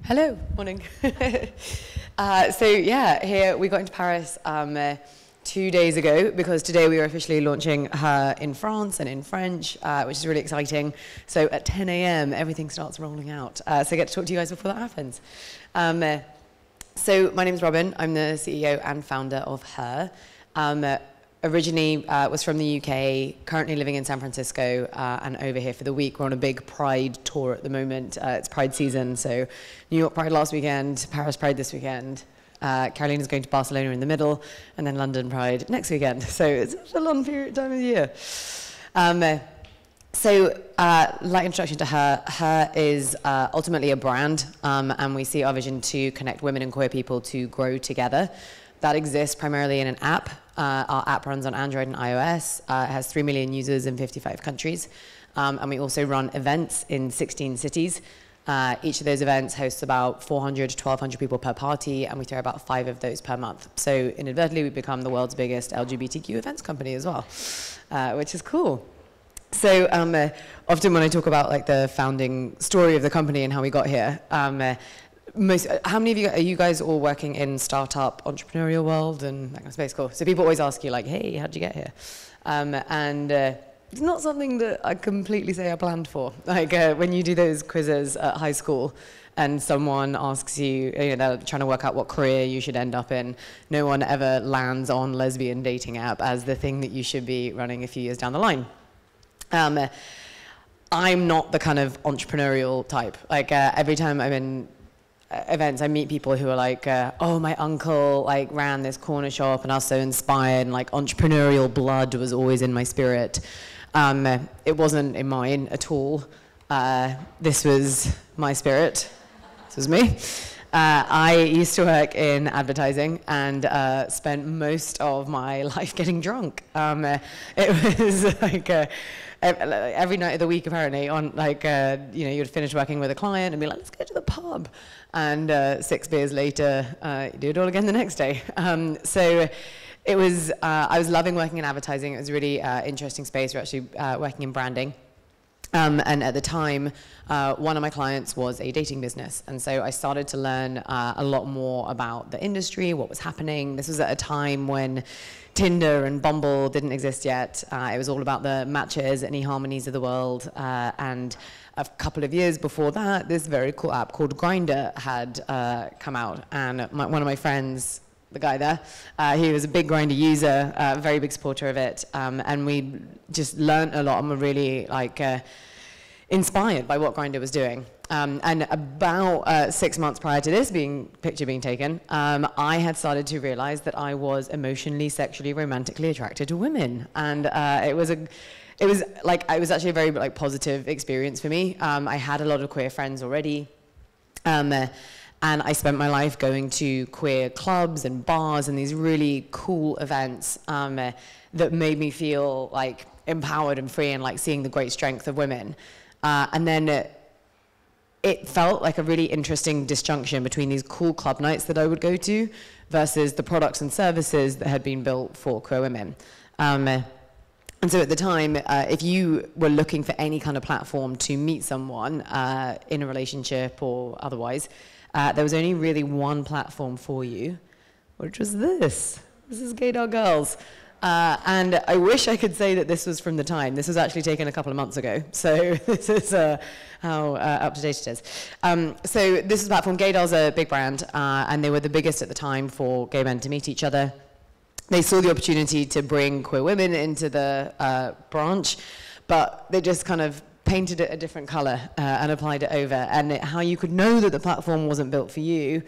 Hello, morning. So yeah, here we got into Paris 2 days ago because today we are officially launching her in France and in French, which is really exciting. So at 10 a.m. everything starts rolling out. So I get to talk to you guys before that happens. So my name is Robyn. I'm the CEO and founder of Her. Originally was from the UK, currently living in San Francisco, and over here for the week. We're on a big Pride tour at the moment. It's Pride season, so New York Pride last weekend, Paris Pride this weekend. Carolina's going to Barcelona in the middle, and then London Pride next weekend. So it's a long period time of the year. Light introduction to Her. Her is ultimately a brand, and we see our vision to connect women and queer people to grow together. That exists primarily in an app. Our app runs on Android and iOS. It has 3 million users in 55 countries. And we also run events in 16 cities. Each of those events hosts about 400 to 1,200 people per party, and we throw about 5 of those per month. So inadvertently, we've become the world's biggest LGBTQ events company as well, which is cool. So often when I talk about like the founding story of the company and how we got here, how many of you, are you guys all working in startup entrepreneurial world and that kind of space? Cool. So people always ask you like, hey, how'd you get here? It's not something that I completely say I planned for. Like when you do those quizzes at high school and someone asks you, they're trying to work out what career you should end up in, no one ever lands on lesbian dating app as the thing that you should be running a few years down the line. I'm not the kind of entrepreneurial type. Like every time I'm in events, I meet people who are like, oh, my uncle like ran this corner shop and I was so inspired, and like entrepreneurial blood was always in my spirit. It wasn't in mine at all. This was my spirit. This was me. I used to work in advertising and spent most of my life getting drunk. It was like every night of the week, apparently, on like, you'd finish working with a client and be like, let's go to the pub. And 6 beers later, you do it all again the next day. So it was, I was loving working in advertising. It was a really interesting space. We're actually working in branding. And at the time, one of my clients was a dating business. And so I started to learn a lot more about the industry, what was happening. This was at a time when Tinder and Bumble didn't exist yet. It was all about the Matches and eHarmonies of the world. And a couple of years before that, this very cool app called Grindr had come out. And one of my friends, the guy there, he was a big Grindr user, very big supporter of it. And we just learned a lot and were really like inspired by what Grindr was doing. And about 6 months prior to this picture being taken, I had started to realize that I was emotionally, sexually, romantically attracted to women. And it was actually a very like positive experience for me. I had a lot of queer friends already. And I spent my life going to queer clubs and bars and these really cool events that made me feel like empowered and free and like seeing the great strength of women. And then it felt like a really interesting disjunction between these cool club nights that I would go to versus the products and services that had been built for queer women. And so at the time, if you were looking for any kind of platform to meet someone in a relationship or otherwise, there was only really one platform for you, which was this. This is Gaydar Girls. And I wish I could say that this was from the time. This was actually taken a couple of months ago. So this is how up to date it is. So this is a platform. Gaydar's a big brand, and they were the biggest at the time for gay men to meet each other. They saw the opportunity to bring queer women into the branch, but they just kind of painted it a different color and applied it over. And how you could know that the platform wasn't built for you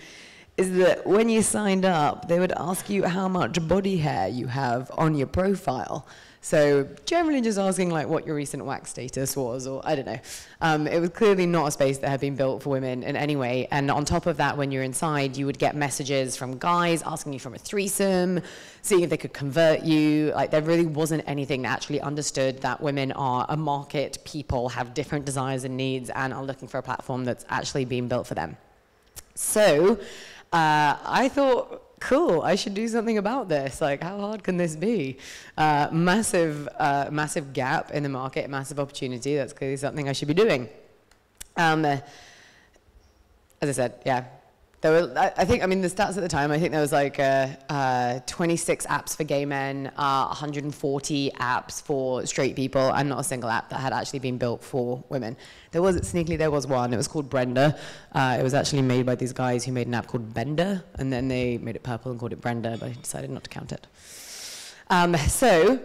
is that when you signed up, they would ask you how much body hair you have on your profile. So generally just asking like what your recent wax status was, or I don't know. It was clearly not a space that had been built for women in any way. And on top of that, when you're inside, you would get messages from guys asking you from a threesome, seeing if they could convert you. Like there really wasn't anything that actually understood that women are a market, people have different desires and needs and are looking for a platform that's actually being built for them. So I thought, cool, I should do something about this. Like, how hard can this be? Massive gap in the market, massive opportunity. That's clearly something I should be doing. As I said, yeah. There were, I think, I mean, the stats at the time, I think there was like 26 apps for gay men, 140 apps for straight people, and not a single app that had actually been built for women. There was, sneakily, there was one. It was called Brenda. It was actually made by these guys who made an app called Bender, and then they made it purple and called it Brenda, but I decided not to count it. So,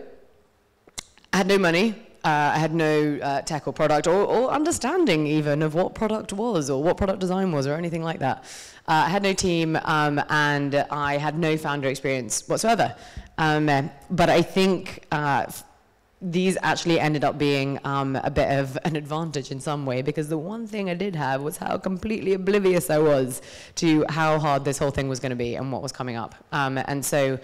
I had no money. I had no tech or product or understanding even of what product was or what product design was or anything like that. I had no team and I had no founder experience whatsoever. But I think these actually ended up being a bit of an advantage in some way, because the one thing I did have was how completely oblivious I was to how hard this whole thing was going to be and what was coming up. And so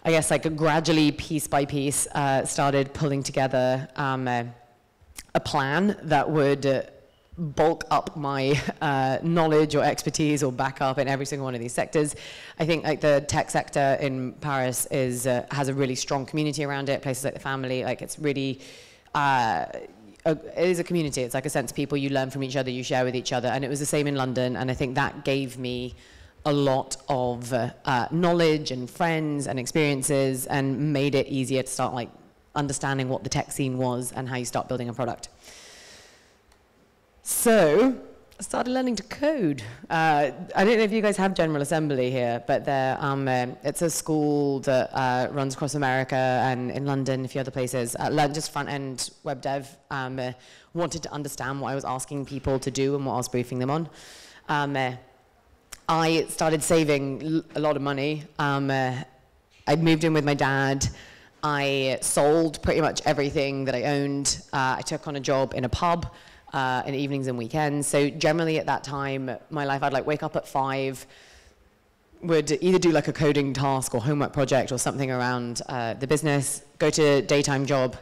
I guess like gradually, piece by piece, started pulling together a plan that would bulk up my knowledge or expertise or backup in every single one of these sectors. I think like the tech sector in Paris is has a really strong community around it. Places like the Family, like it's really, it is a community. It's like a sense of people. You learn from each other, you share with each other, and it was the same in London. And I think that gave me a lot of knowledge and friends and experiences, and made it easier to start like understanding what the tech scene was and how you start building a product. So I started learning to code. I don't know if you guys have General Assembly here, but it's a school that runs across America and in London, a few other places. Learned just front-end web dev. Wanted to understand what I was asking people to do and what I was briefing them on. I started saving a lot of money. I moved in with my dad. I sold pretty much everything that I owned. I took on a job in a pub in evenings and weekends. So generally at that time, my life, I'd like wake up at 5, would either do like a coding task or homework project or something around the business, go to daytime job.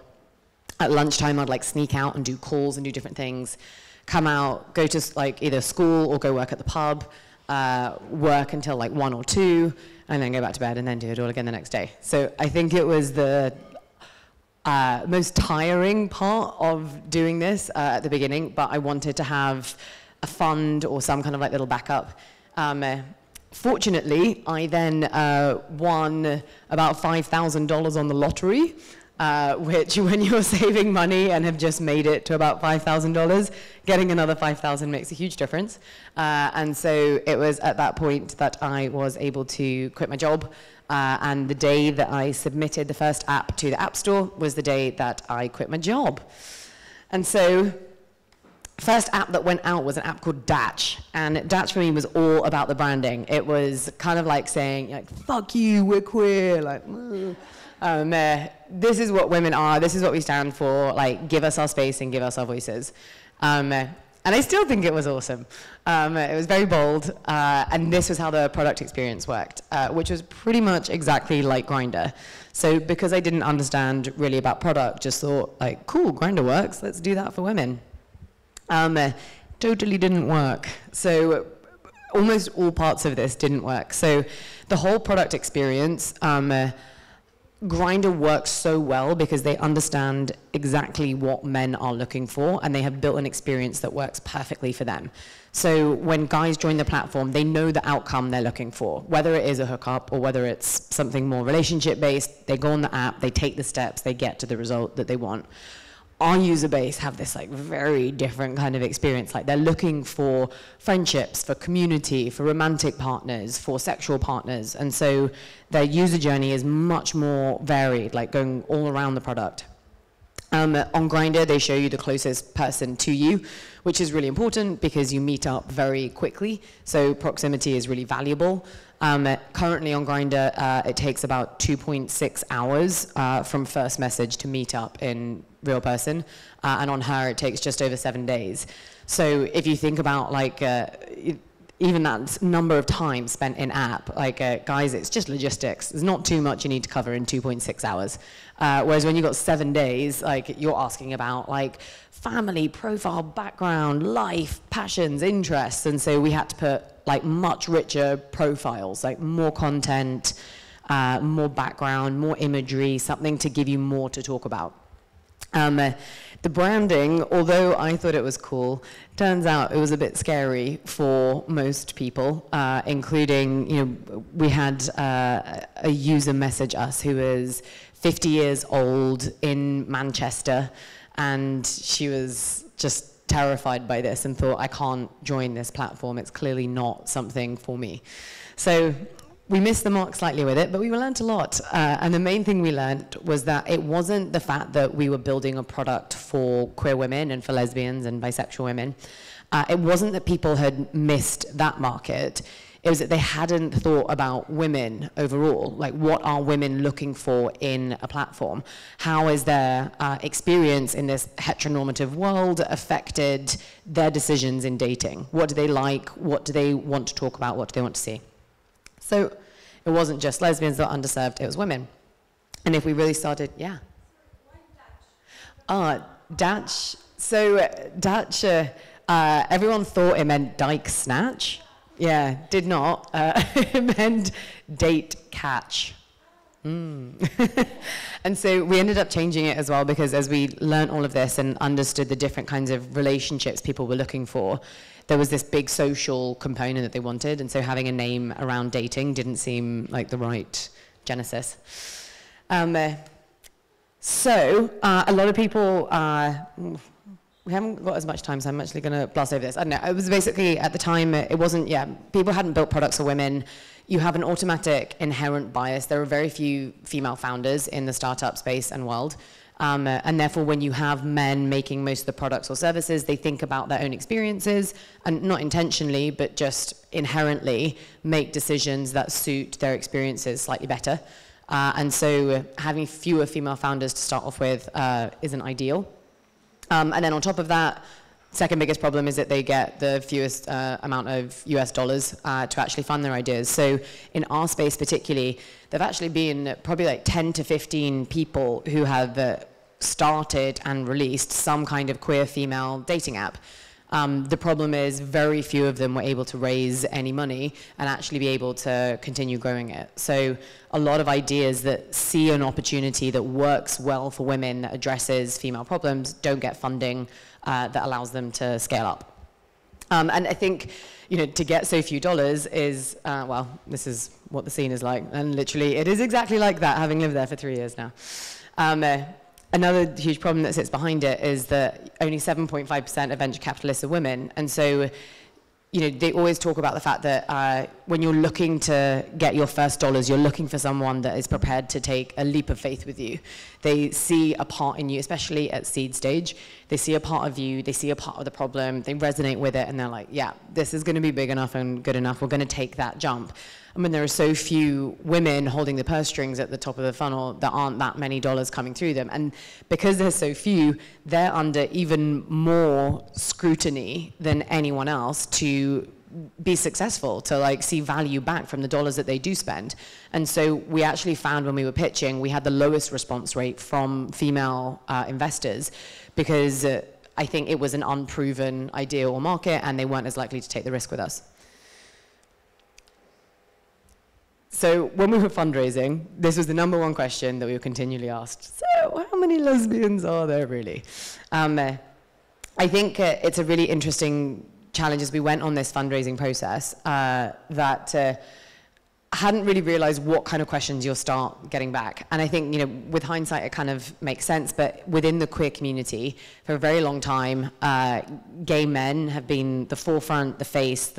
At lunchtime, I'd like sneak out and do calls and do different things, come out, go to like either school or go work at the pub, work until like 1 or 2, and then go back to bed and then do it all again the next day. So I think it was the most tiring part of doing this at the beginning, but I wanted to have a fund or some kind of like little backup. Fortunately, I then won about $5,000 on the lottery, which when you're saving money and have just made it to about $5,000, getting another $5,000 makes a huge difference. And so it was at that point that I was able to quit my job. And the day that I submitted the first app to the App Store was the day that I quit my job. And so first app that went out was an app called Datch. And Datch for me was all about the branding. It was kind of like saying, like, fuck you, we're queer, like, this is what women are, this is what we stand for, like, give us our space and give us our voices. And I still think it was awesome. It was very bold, and this was how the product experience worked, which was pretty much exactly like Grindr. So because I didn't understand really about product, just thought, like, cool, Grindr works, let's do that for women. Totally didn't work. So almost all parts of this didn't work. So the whole product experience, Grindr works so well because they understand exactly what men are looking for, and they have built an experience that works perfectly for them. So when guys join the platform, they know the outcome they're looking for, whether it is a hookup or whether it's something more relationship-based. They go on the app, they take the steps, they get to the result that they want. Our user base have this like very different kind of experience. Like they're looking for friendships, for community, for romantic partners, for sexual partners. And so their user journey is much more varied, like going all around the product. On Grindr, they show you the closest person to you, which is really important because you meet up very quickly. So proximity is really valuable. Currently on Grindr, it takes about 2.6 hours from first message to meet up in real person, and on her it takes just over 7 days. So if you think about like even that number of time spent in app, like guys, it's just logistics. There's not too much you need to cover in 2.6 hours. Whereas when you've got 7 days, like you're asking about like family, profile, background, life, passions, interests, and so we had to put like much richer profiles, like more content, more background, more imagery, something to give you more to talk about. The branding, although I thought it was cool, turns out it was a bit scary for most people, including, you know, we had a user message us who is 50 years old in Manchester, and she was just terrified by this and thought, I can't join this platform. It's clearly not something for me. So we missed the mark slightly with it, but we learned a lot. And the main thing we learned was that it wasn't the fact that we were building a product for queer women and for lesbians and bisexual women. It wasn't that people had missed that market. It was that they hadn't thought about women overall. Like, what are women looking for in a platform? How is their experience in this heteronormative world affected their decisions in dating? What do they like? What do they want to talk about? What do they want to see? So it wasn't just lesbians that were underserved, it was women. And if we really started, yeah. Why Dutch? Dutch. So Dutch, everyone thought it meant dyke snatch. Yeah, did not. It meant date catch. And so we ended up changing it as well, because as we learned all of this and understood the different kinds of relationships people were looking for, there was this big social component that they wanted, and so having a name around dating didn't seem like the right genesis. So a lot of people, we haven't got as much time, so I'm actually going to blast over this. I don't know, it was basically, at the time, it wasn't, yeah, people hadn't built products for women. You have an automatic inherent bias. There are very few female founders in the startup space and world. And therefore, when you have men making most of the products or services, they think about their own experiences, and not intentionally, but just inherently make decisions that suit their experiences slightly better. And so having fewer female founders to start off with isn't ideal. And then on top of that, second biggest problem is that they get the fewest amount of US dollars to actually fund their ideas. So in our space particularly, there've actually been probably like 10 to 15 people who have started and released some kind of queer female dating app. The problem is very few of them were able to raise any money and actually be able to continue growing it. So a lot of ideas that see an opportunity that works well for women, that addresses female problems, don't get funding that allows them to scale up. And I think, you know, to get so few dollars is, well, this is what the scene is like. And literally, it is exactly like that, having lived there for 3 years now. Another huge problem that sits behind it is that only 7.5% of venture capitalists are women. And so, you know, they always talk about the fact that when you're looking to get your first dollars, you're looking for someone that is prepared to take a leap of faith with you. They see a part in you, especially at seed stage. They see a part of you, they see a part of the problem, they resonate with it, and they're like, yeah, this is going to be big enough and good enough. We're going to take that jump. I mean, there are so few women holding the purse strings at the top of the funnel, there aren't that many dollars coming through them. And because there's so few, they're under even more scrutiny than anyone else to be successful, to like see value back from the dollars that they do spend. And so we actually found when we were pitching, we had the lowest response rate from female investors, because I think it was an unproven idea or market, and they weren't as likely to take the risk with us. So when we were fundraising, this was the #1 question that we were continually asked. So how many lesbians are there really? I think it's a really interesting challenge as we went on this fundraising process that hadn't really realized what kind of questions you'll start getting back. And I think, you know, with hindsight, it kind of makes sense, but within the queer community, for a very long time, gay men have been the forefront, the face,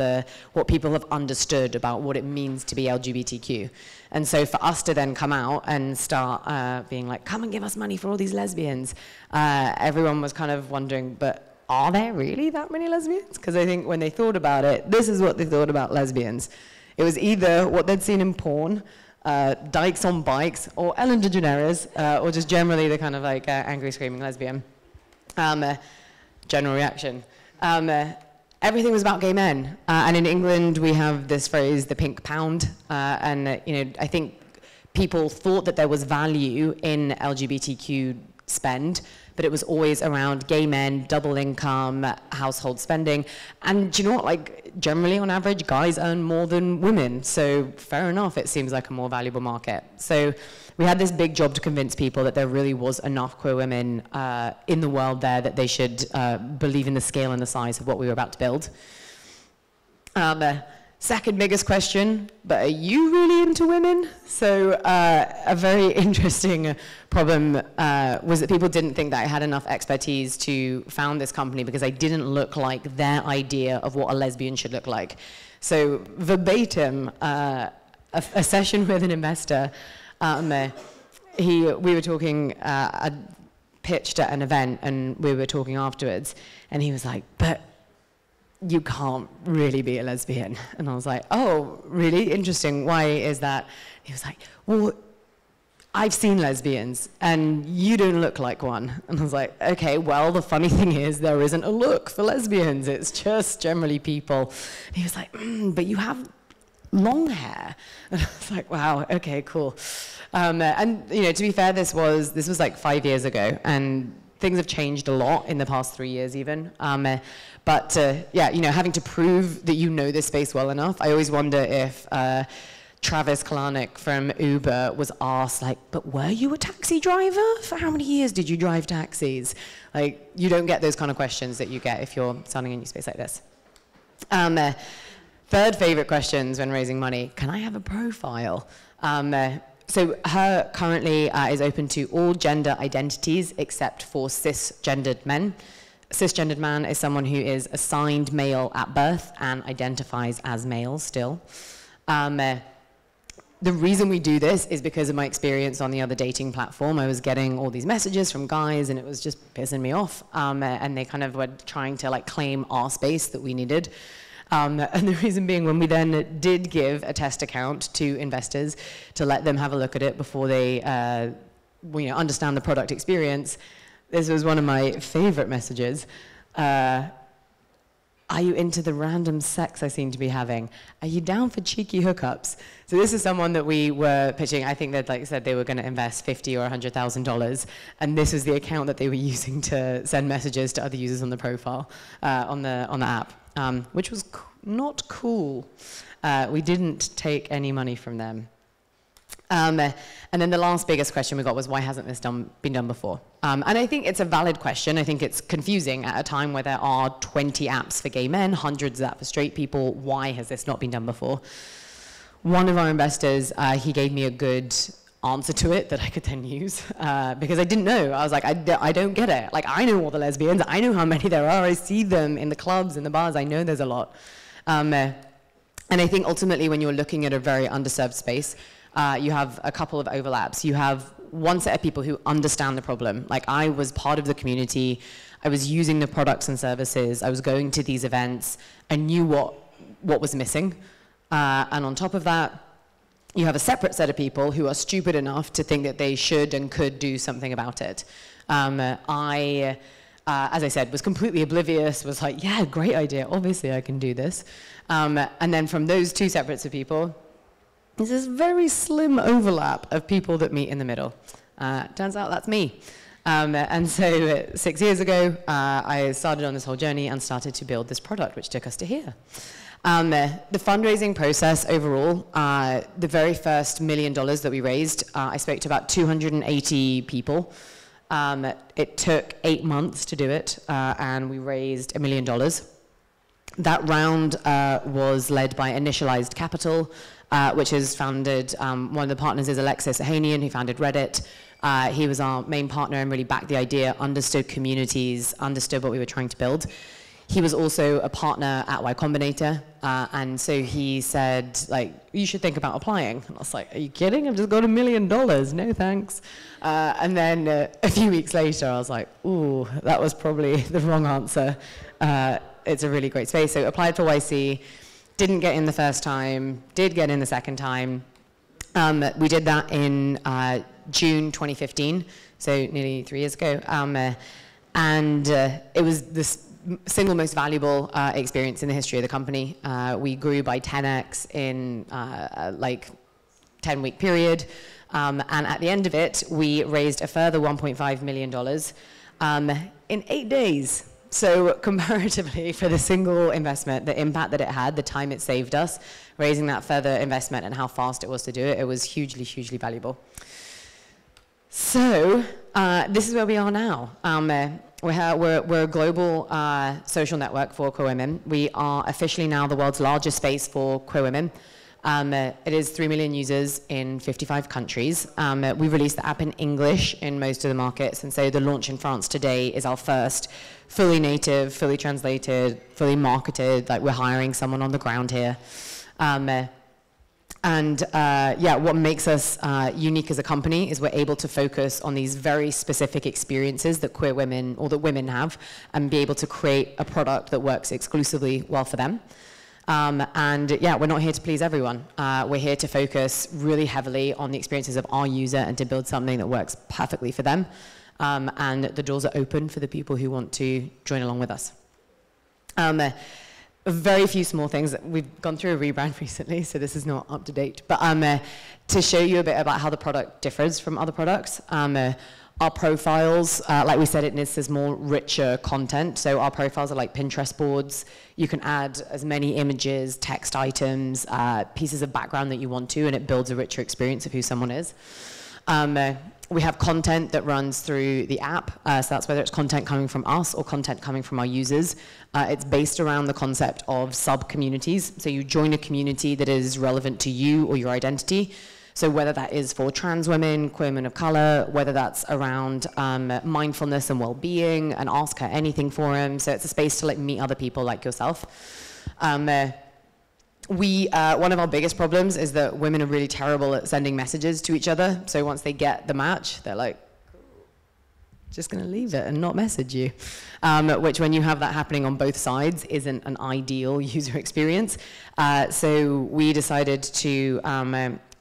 what people have understood about what it means to be LGBTQ. And so for us to then come out and start being like, come and give us money for all these lesbians, everyone was kind of wondering, but are there really that many lesbians? Because I think when they thought about it, this is what they thought about lesbians. It was either what they'd seen in porn, dykes on bikes, or Ellen DeGeneres, or just generally the kind of like angry, screaming lesbian. General reaction. Everything was about gay men. And in England, we have this phrase, the pink pound. And you know, I think people thought that there was value in LGBTQ spend, but it was always around gay men, double income, household spending. And do you know what, like generally on average, guys earn more than women. So fair enough, it seems like a more valuable market. So we had this big job to convince people that there really was enough queer women in the world there that they should believe in the scale and the size of what we were about to build. Second biggest question, but are you really into women? So a very interesting problem was that people didn't think that I had enough expertise to found this company because I didn't look like their idea of what a lesbian should look like. So verbatim, a session with an investor, we were talking, I pitched at an event and we were talking afterwards, and he was like, but you can't really be a lesbian. And I was like, oh, really? Interesting. Why is that? He was like, well, I've seen lesbians, and you don't look like one. And I was like, okay, well, the funny thing is there isn't a look for lesbians. It's just generally people. And he was like, but you have long hair. And I was like, wow, okay, cool. And you know, to be fair, this was like 5 years ago, and things have changed a lot in the past 3 years even. But yeah, you know, having to prove that you know this space well enough, I always wonder if Travis Kalanick from Uber was asked, like, but were you a taxi driver? For how many years did you drive taxis? Like, you don't get those kind of questions that you get if you're starting a new space like this. Third favorite questions when raising money, can I have a profile? So her currently is open to all gender identities except for cisgendered men. Cisgendered man is someone who is assigned male at birth and identifies as male still. The reason we do this is because of my experience on the other dating platform. I was getting all these messages from guys and it was just pissing me off. And they kind of were trying to like claim our space that we needed. And the reason being, when we then did give a test account to investors to let them have a look at it before they you know, understand the product experience, this was one of my favorite messages. Are you into the random sex I seem to be having? Are you down for cheeky hookups? So this is someone that we were pitching. I think that, like I said, they were going to invest $50,000 or $100,000, and this was the account that they were using to send messages to other users on the profile, on the app, which was not cool. We didn't take any money from them. And then the last biggest question we got was, why hasn't this been done before? And I think it's a valid question. I think it's confusing at a time where there are 20 apps for gay men, hundreds of that for straight people. Why has this not been done before? One of our investors, he gave me a good answer to it that I could then use, because I didn't know. I was like, I don't get it. Like, I know all the lesbians. I know how many there are. I see them in the clubs, in the bars. I know there's a lot. And I think ultimately when you're looking at a very underserved space, you have a couple of overlaps. You have one set of people who understand the problem. Like, I was part of the community. I was using the products and services. I was going to these events. I knew what was missing. And on top of that, you have a separate set of people who are stupid enough to think that they should and could do something about it. I, as I said, was completely oblivious, was like, yeah, great idea. Obviously, I can do this. And then from those two separate sets of people, there's this very slim overlap of people that meet in the middle. Turns out that's me. And so 6 years ago, I started on this whole journey and started to build this product, which took us to here. The fundraising process overall, the very first $1 million that we raised, I spoke to about 280 people. It took 8 months to do it, and we raised $1 million. That round was led by Initialized Capital, which is founded, one of the partners is Alexis Ohanian, who founded Reddit. He was our main partner and really backed the idea, understood communities, understood what we were trying to build. He was also a partner at Y Combinator, and so he said, like, you should think about applying. And I was like, are you kidding? I've just got $1 million, no thanks. And then a few weeks later, I was like, ooh, that was probably the wrong answer. It's a really great space. So applied for YC, didn't get in the first time, did get in the second time. We did that in June 2015, so nearly 3 years ago. And it was this single most valuable experience in the history of the company. We grew by 10x in like 10-week period. And at the end of it, we raised a further $1.5 million. in 8 days. So comparatively, for the single investment, the impact that it had, the time it saved us, raising that further investment and how fast it was to do it, it was hugely, hugely valuable. So this is where we are now. We're a global social network for queer women. We are officially now the world's largest space for queer women. It is 3 million users in 55 countries. We released the app in English in most of the markets, and so the launch in France today is our first fully native, fully translated, fully marketed, like we're hiring someone on the ground here. Yeah, what makes us unique as a company is we're able to focus on these very specific experiences that queer women, or that women have, and be able to create a product that works exclusively well for them. Yeah, we're not here to please everyone. We're here to focus really heavily on the experiences of our user and to build something that works perfectly for them. And the doors are open for the people who want to join along with us. Very few small things. We've gone through a rebrand recently, so this is not up to date. But to show you a bit about how the product differs from other products, our profiles, like we said, it needs this more richer content. So our profiles are like Pinterest boards. You can add as many images, text items, pieces of background that you want to, and it builds a richer experience of who someone is. We have content that runs through the app, so that's whether it's content coming from us or content coming from our users. It's based around the concept of sub-communities. So you join a community that is relevant to you or your identity. So whether that is for trans women, queer women of color, whether that's around mindfulness and well-being, and ask her anything forum. So it's a space to like meet other people like yourself. One of our biggest problems is that women are really terrible at sending messages to each other. So once they get the match, they're like, just going to leave it and not message you. Which when you have that happening on both sides isn't an ideal user experience. So we decided to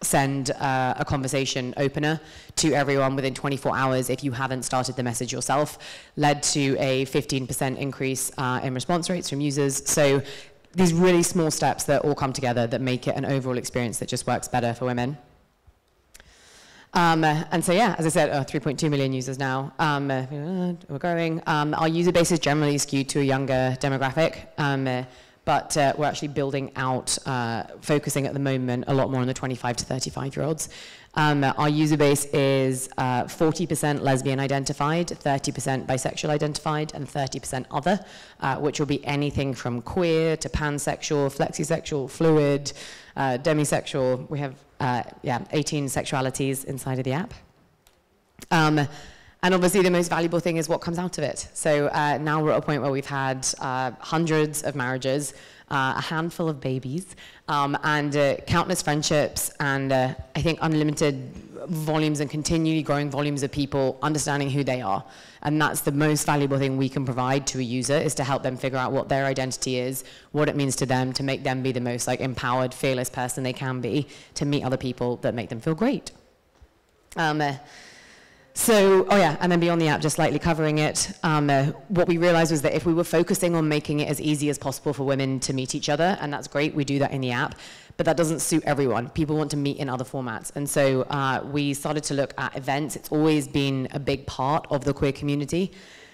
send a conversation opener to everyone within 24 hours if you haven't started the message yourself, led to a 15% increase in response rates from users. So these really small steps that all come together that make it an overall experience that just works better for women. And so yeah, as I said, 3.2 million users now. We're growing. Our user base is generally skewed to a younger demographic, but we're actually building out, focusing at the moment a lot more on the 25 to 35-year-olds. Our user base is 40% lesbian identified, 30% bisexual identified, and 30% other, which will be anything from queer to pansexual, flexisexual, fluid, demisexual. We have 18 sexualities inside of the app. And obviously the most valuable thing is what comes out of it. So now we're at a point where we've had hundreds of marriages, a handful of babies, and countless friendships, and I think unlimited volumes and continually growing volumes of people understanding who they are. And that's the most valuable thing we can provide to a user, is to help them figure out what their identity is, what it means to them, to make them be the most like empowered, fearless person they can be, to meet other people that make them feel great. So, and then beyond the app, just slightly covering it, what we realized was that if we were focusing on making it as easy as possible for women to meet each other, and that's great, we do that in the app, but that doesn't suit everyone. People want to meet in other formats. And so we started to look at events. It's always been a big part of the queer community.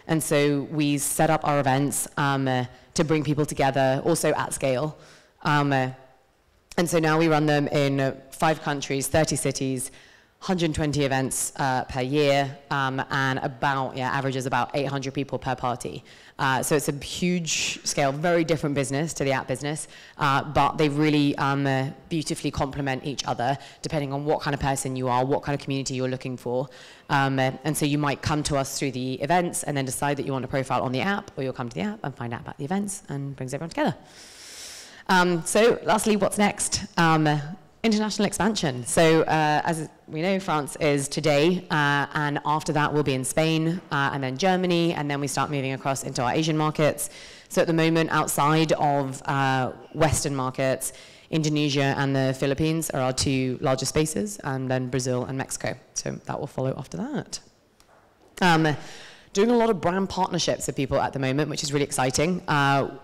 And so we set up our events to bring people together, also at scale. And so now we run them in 5 countries, 30 cities, 120 events per year, and about, averages about 800 people per party. So it's a huge scale, very different business to the app business, but they really beautifully complement each other depending on what kind of person you are, what kind of community you're looking for. And so you might come to us through the events and then decide that you want a profile on the app, or you'll come to the app and find out about the events, and brings everyone together. So lastly, what's next? International expansion. So as we know, France is today, and after that we'll be in Spain, and then Germany, and then we start moving across into our Asian markets. So at the moment, outside of Western markets, Indonesia and the Philippines are our 2 largest spaces, and then Brazil and Mexico. So that will follow after that. Doing a lot of brand partnerships with people at the moment, which is really exciting.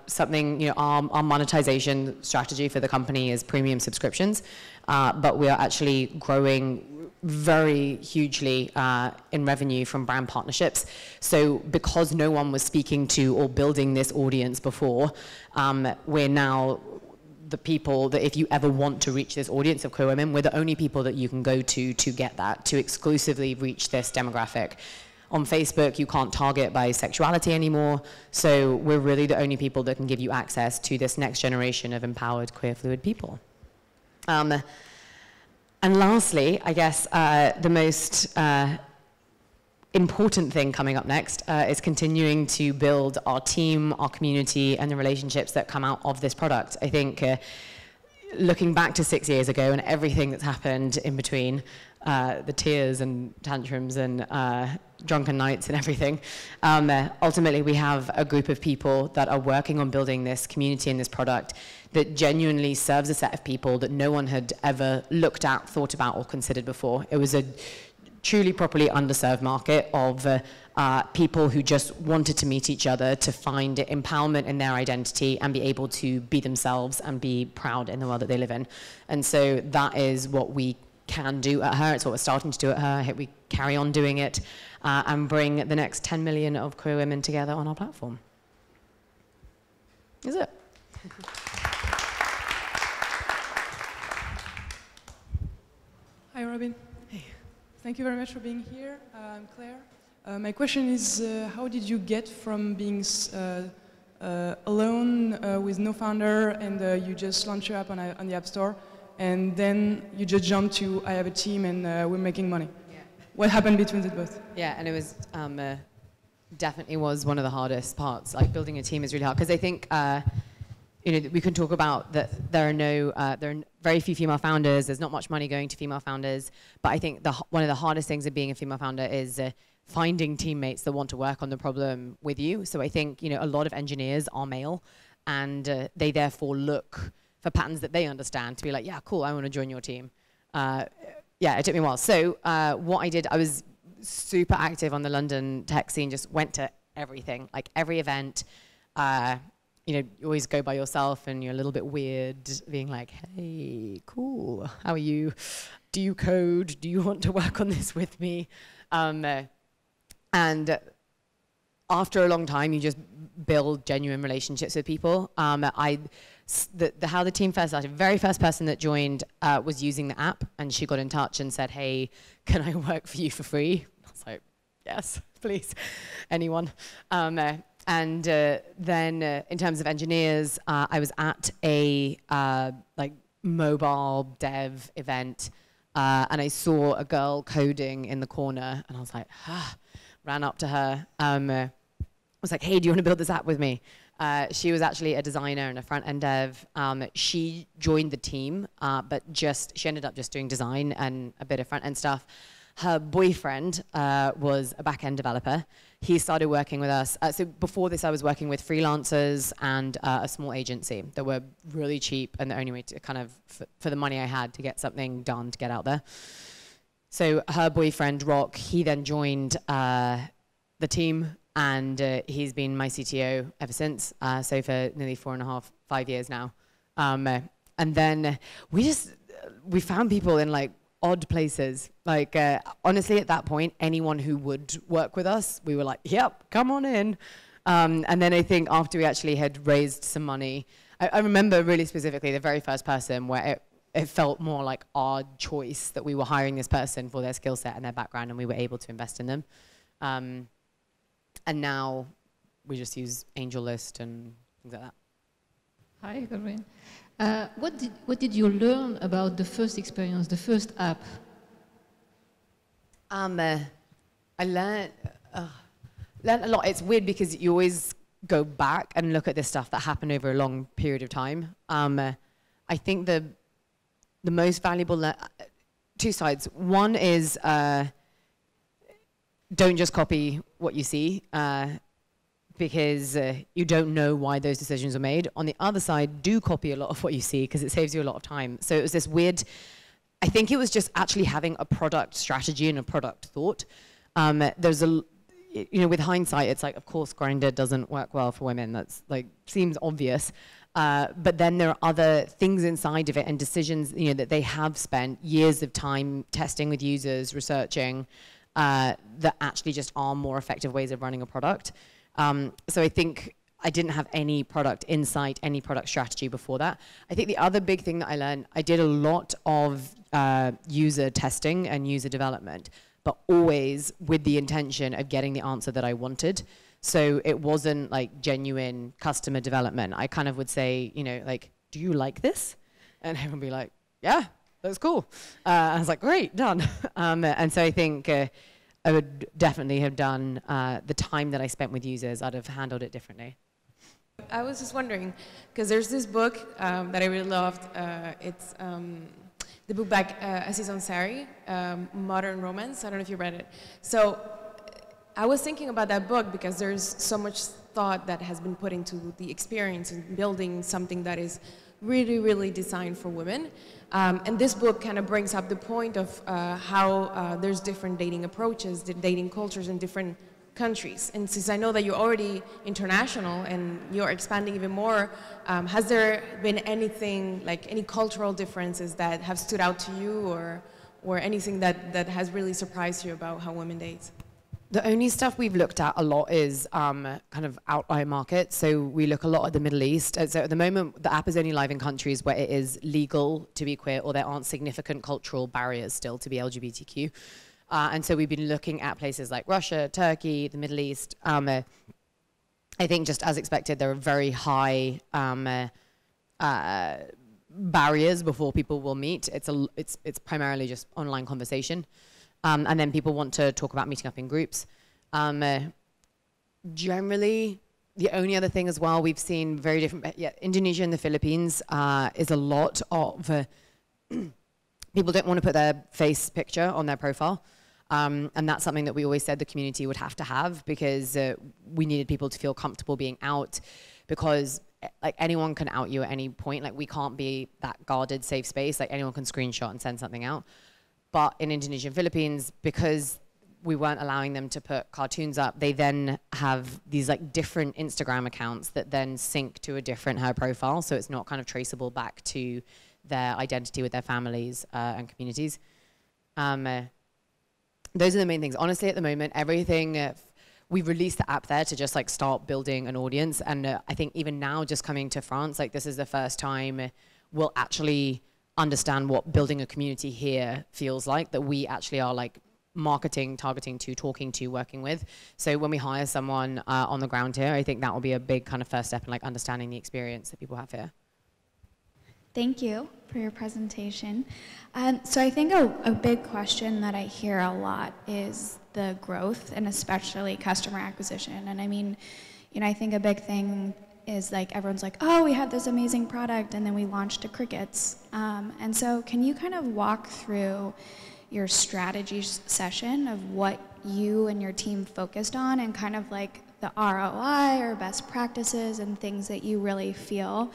Something, our monetization strategy for the company is premium subscriptions, but we are actually growing very hugely in revenue from brand partnerships. So because no one was speaking to or building this audience before, we're now the people that if you ever want to reach this audience of queer women, we're the only people that you can go to get that, to exclusively reach this demographic. On Facebook, you can't target by sexuality anymore, so we're really the only people that can give you access to this next generation of empowered queer fluid people. And lastly, I guess the most important thing coming up next is continuing to build our team, our community, and the relationships that come out of this product. I think looking back to 6 years ago and everything that's happened in between, the tears and tantrums and drunken nights and everything, ultimately we have a group of people that are working on building this community and this product that genuinely serves a set of people that no one had ever looked at, thought about, or considered before. It was a truly properly underserved market of people who just wanted to meet each other, to find empowerment in their identity and be able to be themselves and be proud in the world that they live in. And so that is what we can do at Her. It's what we're starting to do at Her. I hope we carry on doing it and bring the next 10 million of queer women together on our platform. Is it? Hi, Robyn. Thank you very much for being here. I'm Claire. My question is, how did you get from being alone with no founder and you just launch your app on the App Store, and then you just jump to, I have a team and we're making money? Yeah. What happened between the both? Yeah, and it was definitely was one of the hardest parts. Like, building a team is really hard, because I think you know, we can talk about that there are very few female founders, there's not much money going to female founders, but I think one of the hardest things of being a female founder is finding teammates that want to work on the problem with you. So I think, you know, a lot of engineers are male, and they therefore look for patterns that they understand to be like, yeah, cool, I want to join your team. Yeah, it took me a while. So what I did, I was super active on the London tech scene, just went to everything, like every event. You know, you always go by yourself and you're a little bit weird, being like, hey, cool, how are you? Do you code? Do you want to work on this with me? And after a long time, you just build genuine relationships with people. How the team first started, very first person that joined was using the app, and she got in touch and said, hey, can I work for you for free? I was like, yes, please, anyone. And then in terms of engineers, I was at a like mobile dev event, and I saw a girl coding in the corner, and I was like, ran up to her. I was like, hey, do you want to build this app with me? She was actually a designer and a front-end dev. She joined the team, but she ended up just doing design and a bit of front-end stuff. Her boyfriend was a back-end developer. He started working with us. So before this, I was working with freelancers and a small agency that were really cheap, and the only way to kind of, for the money I had, to get something done, to get out there. So her boyfriend, Rock, he then joined the team, and he's been my CTO ever since, so for nearly 4.5, 5 years now. And then we found people in like odd places. Like, honestly, at that point, anyone who would work with us, we were like, yep, come on in. And then I think after we actually had raised some money, I remember really specifically the very first person where it felt more like our choice that we were hiring this person for their skill set and their background, and we were able to invest in them. And now we just use AngelList and things like that. Hi, Robyn. What did you learn about the first experience, the first app? I learned a lot. It's weird because you always go back and look at this stuff that happened over a long period of time. I think the most valuable, two sides. One is don't just copy what you see, because you don't know why those decisions were made. On the other side, do copy a lot of what you see, because it saves you a lot of time. So it was this weird, I think it was just actually having a product strategy and a product thought. There's a, you know, with hindsight, it's like, of course, Grindr doesn't work well for women. That's like, seems obvious. But then there are other things inside of it and decisions, you know, that they have spent years of time testing with users, researching, that actually just are more effective ways of running a product. So I think I didn't have any product insight, any product strategy before that. I think the other big thing that I learned, I did a lot of user testing and user development, but always with the intention of getting the answer that I wanted. So it wasn't like genuine customer development. I kind of would say, you know, like, do you like this? And everyone would be like, yeah, that's cool. I was like, great, done. And so I think I would definitely have done the time that I spent with users, I'd have handled it differently. I was just wondering, because there's this book that I really loved. It's the book by Aziz Ansari, Modern Romance. I don't know if you read it. So I was thinking about that book because there's so much thought that has been put into the experience and building something that is really, really designed for women. And this book kind of brings up the point of how there's different dating approaches, dating cultures in different countries. And since I know that you're already international and you're expanding even more, has there been anything, like any cultural differences that have stood out to you, or anything that has really surprised you about how women date? The only stuff we've looked at a lot is kind of outlier markets. So we look a lot at the Middle East. So at the moment, the app is only live in countries where it is legal to be queer, or there aren't significant cultural barriers still to be LGBTQ. And so we've been looking at places like Russia, Turkey, the Middle East. I think just as expected, there are very high barriers before people will meet. It's primarily just online conversation. And then people want to talk about meeting up in groups. Generally, the only other thing as well, we've seen very different, Indonesia and the Philippines is a lot of, people don't want to put their face picture on their profile. And that's something that we always said the community would have to have, because we needed people to feel comfortable being out, because like anyone can out you at any point. Like we can't be that guarded safe space. Like anyone can screenshot and send something out. But in Indonesia and Philippines, because we weren't allowing them to put cartoons up, they then have these like different Instagram accounts that then sync to a different her profile. So it's not kind of traceable back to their identity with their families and communities. Those are the main things. Honestly, at the moment, everything, we've released the app there to just like start building an audience. And I think even now, just coming to France, like this is the first time we'll actually understand what building a community here feels like, that we actually are like marketing, targeting to, talking to, working with. So when we hire someone on the ground here, I think that will be a big kind of first step in like understanding the experience that people have here. Thank you for your presentation. So I think a big question that I hear a lot is the growth, and especially customer acquisition. And I mean, you know, I think a big thing is like everyone's like, oh, we have this amazing product, and then we launched to crickets. And so can you kind of walk through your strategy session of what you and your team focused on, and kind of like the ROI or best practices and things that you really feel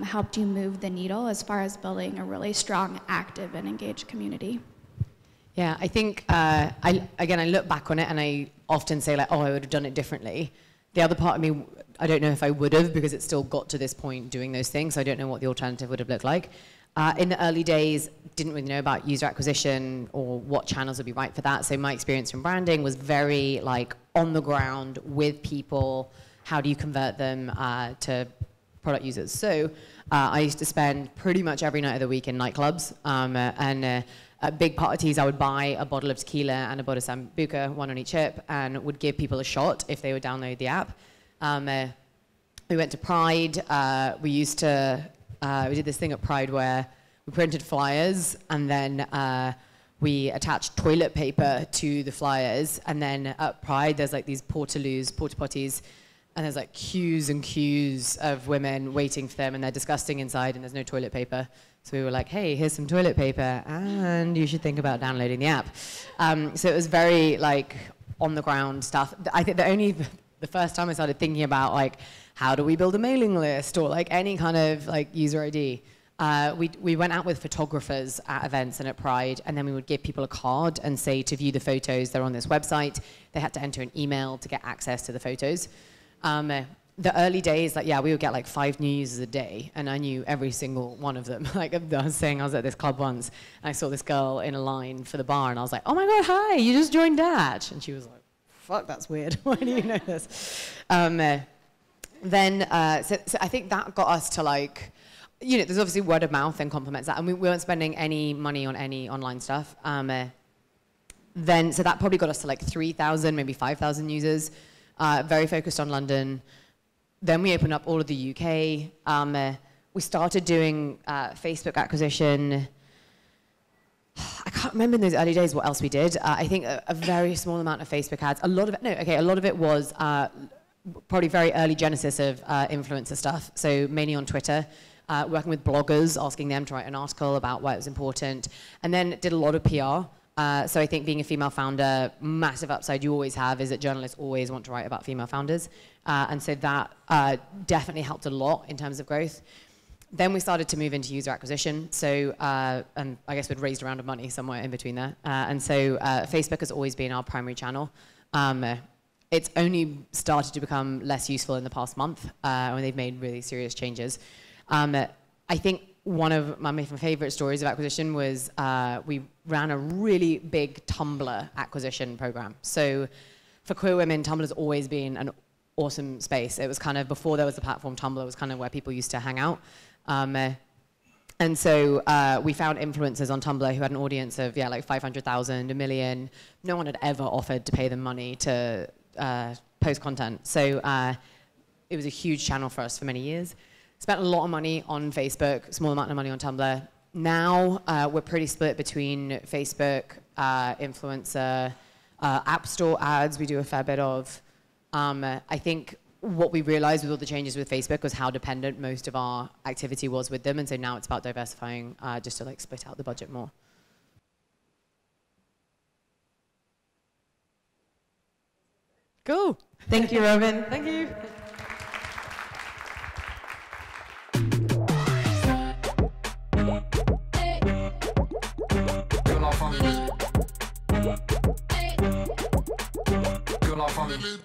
helped you move the needle as far as building a really strong, active, and engaged community? Yeah, I think, I look back on it and I often say like, oh, I would have done it differently. The other part of me, I don't know if I would have, because it still got to this point doing those things. So I don't know what the alternative would have looked like. In the early days, didn't really know about user acquisition or what channels would be right for that. So my experience from branding was very like on the ground with people. How do you convert them to product users? So I used to spend pretty much every night of the week in nightclubs. At big parties, I would buy a bottle of tequila and a bottle of sambuca, one on each hip, and would give people a shot if they would download the app. We went to Pride. We did this thing at Pride where we printed flyers, and then we attached toilet paper to the flyers. And then at Pride, there's like these porta potties, and there's like queues and queues of women waiting for them, and they're disgusting inside, and there's no toilet paper. So we were like, hey, here's some toilet paper, and you should think about downloading the app. So it was very like on the ground stuff. I think the first time I started thinking about like, how do we build a mailing list, or like any kind of like user ID, we went out with photographers at events and at Pride, and then we would give people a card and say to view the photos, they're on this website. They had to enter an email to get access to the photos. the early days, like, yeah, we would get like 5 new users a day, and I knew every single one of them. Like, I was saying, I was at this club once, and I saw this girl in a line for the bar, and I was like, oh my God, hi, you just joined that. And she was like, fuck, that's weird. Why do you know this? So I think that got us to like, you know, there's obviously word of mouth and complements that, and we weren't spending any money on any online stuff. So that probably got us to like 3,000, maybe 5,000 users, very focused on London. Then we opened up all of the UK. We started doing Facebook acquisition. I can't remember in those early days what else we did. I think a very small amount of Facebook ads. A lot of it was probably very early genesis of influencer stuff. So mainly on Twitter, working with bloggers, asking them to write an article about why it was important. And then did a lot of PR. So I think being a female founder, massive upside you always have is that journalists always want to write about female founders. And so that definitely helped a lot in terms of growth. Then we started to move into user acquisition. So, and I guess we'd raised a round of money somewhere in between there. And so Facebook has always been our primary channel. It's only started to become less useful in the past month when they've made really serious changes. I think one of my favorite stories of acquisition was we ran a really big Tumblr acquisition program. So for queer women, Tumblr has always been an awesome space. It was kind of, before there was the platform, Tumblr was kind of where people used to hang out. And so we found influencers on Tumblr who had an audience of, like 500,000, 1 million. No one had ever offered to pay them money to post content. So it was a huge channel for us for many years. Spent a lot of money on Facebook, small amount of money on Tumblr. Now we're pretty split between Facebook, influencer, App Store ads we do a fair bit of. I think what we realized with all the changes with Facebook was how dependent most of our activity was with them, and so now it's about diversifying just to like split out the budget more. Cool. Thank you, Robyn. Thank you. Que la famille.